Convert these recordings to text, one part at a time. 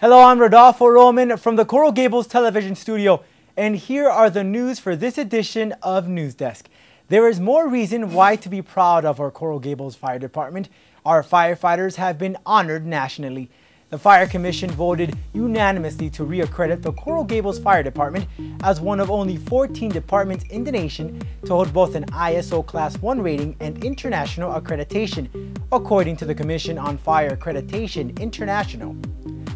Hello, I'm Rodolfo Roman from the Coral Gables television studio, and here are the news for this edition of News Desk. There is more reason why to be proud of our Coral Gables Fire Department. Our firefighters have been honored nationally. The Fire Commission voted unanimously to reaccredit the Coral Gables Fire Department as one of only 14 departments in the nation to hold both an ISO Class 1 rating and international accreditation, according to the Commission on Fire Accreditation International.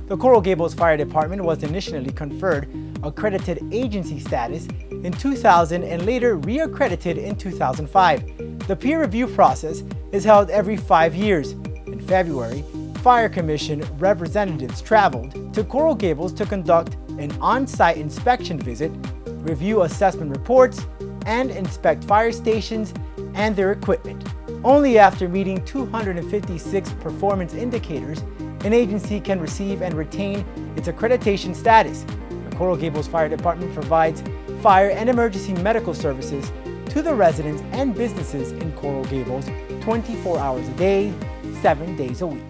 The Coral Gables Fire Department was initially conferred accredited agency status in 2000 and later reaccredited in 2005. The peer review process is held every 5 years. In February, Fire Commission representatives traveled to Coral Gables to conduct an on-site inspection visit, review assessment reports, and inspect fire stations and their equipment. Only after meeting 256 performance indicators, an agency can receive and retain its accreditation status. The Coral Gables Fire Department provides fire and emergency medical services to the residents and businesses in Coral Gables 24 hours a day, 7 days a week.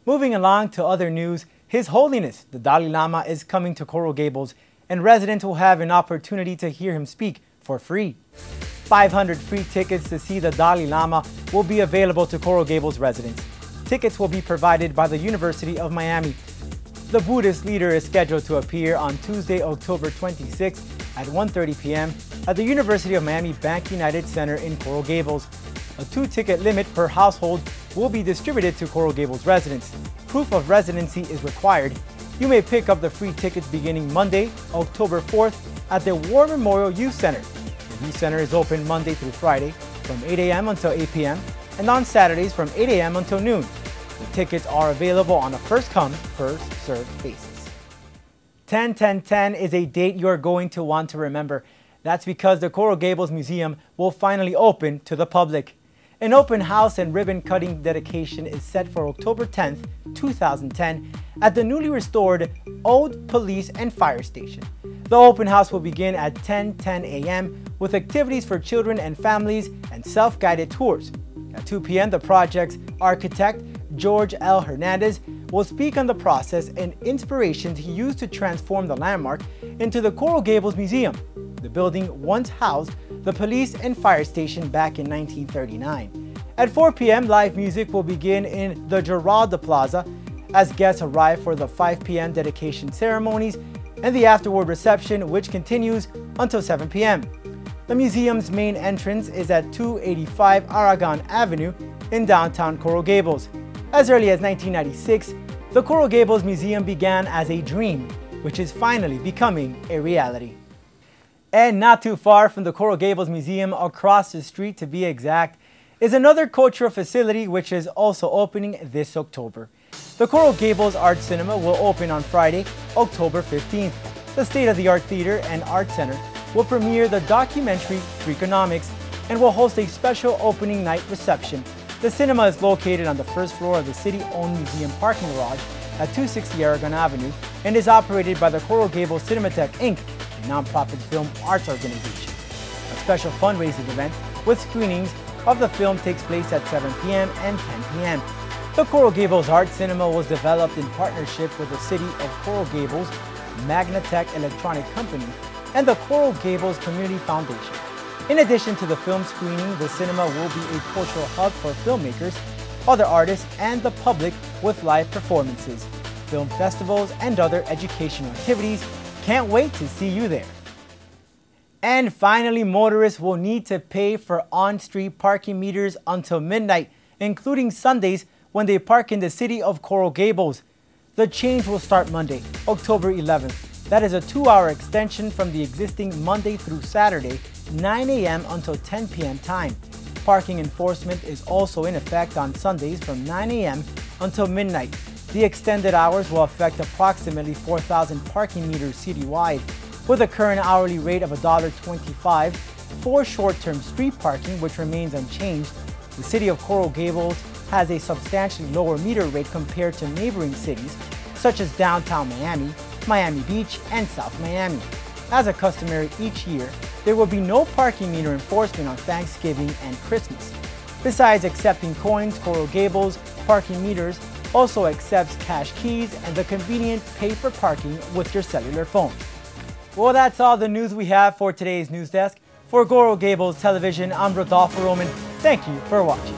Moving along to other news, His Holiness, the Dalai Lama, is coming to Coral Gables, and residents will have an opportunity to hear him speak for free. 500 free tickets to see the Dalai Lama will be available to Coral Gables residents. Tickets will be provided by the University of Miami. The Buddhist leader is scheduled to appear on Tuesday, October 26 at 1:30 p.m. at the University of Miami Bank United Center in Coral Gables. A 2-ticket limit per household will be distributed to Coral Gables residents. Proof of residency is required. You may pick up the free tickets beginning Monday, October 4th at the War Memorial Youth Center. The Youth Center is open Monday through Friday from 8 a.m. until 8 p.m. and on Saturdays from 8 a.m. until noon. The tickets are available on a first-come, first-served basis. 10-10-10 is a date you're going to want to remember. That's because the Coral Gables Museum will finally open to the public. An open house and ribbon-cutting dedication is set for October 10th, 2010 at the newly restored Old Police and Fire Station. The open house will begin at 10:10 a.m. with activities for children and families and self-guided tours. At 2 p.m., the project's architect, George L. Hernandez, will speak on the process and inspirations he used to transform the landmark into the Coral Gables Museum. The building once housed the police and fire station back in 1939. At 4 p.m., live music will begin in the Giralda Plaza as guests arrive for the 5 p.m. dedication ceremonies and the afterward reception, which continues until 7 p.m. The museum's main entrance is at 285 Aragon Avenue in downtown Coral Gables. As early as 1996, the Coral Gables Museum began as a dream, which is finally becoming a reality. And not too far from the Coral Gables Museum, across the street to be exact, is another cultural facility which is also opening this October. The Coral Gables Art Cinema will open on Friday, October 15th. The state-of-the-art theater and art center will premiere the documentary Freakonomics and will host a special opening night reception. The cinema is located on the first floor of the city-owned museum parking garage at 260 Aragon Avenue and is operated by the Coral Gables Cinematheque Inc., a nonprofit film arts organization. A special fundraising event with screenings of the film takes place at 7 p.m. and 10 p.m. The Coral Gables Art Cinema was developed in partnership with the City of Coral Gables, Magnatech Electronic Company, and the Coral Gables Community Foundation. In addition to the film screening, the cinema will be a cultural hub for filmmakers, other artists, and the public with live performances, film festivals, and other educational activities. Can't wait to see you there. And finally, motorists will need to pay for on-street parking meters until midnight, including Sundays when they park in the city of Coral Gables. The change will start Monday, October 11th. That is a 2-hour extension from the existing Monday through Saturday, 9 a.m. until 10 p.m. time. Parking enforcement is also in effect on Sundays from 9 a.m. until midnight. The extended hours will affect approximately 4,000 parking meters citywide, with a current hourly rate of $1.25 for short-term street parking, which remains unchanged. The city of Coral Gables has a substantially lower meter rate compared to neighboring cities, such as downtown Miami, Miami Beach, and South Miami. As a customary each year, there will be no parking meter enforcement on Thanksgiving and Christmas. Besides accepting coins, Coral Gables parking meters also accepts cash keys and the convenient pay for parking with your cellular phone. Well, that's all the news we have for today's news desk. For Coral Gables Television, I'm Rodolfo Roman. Thank you for watching.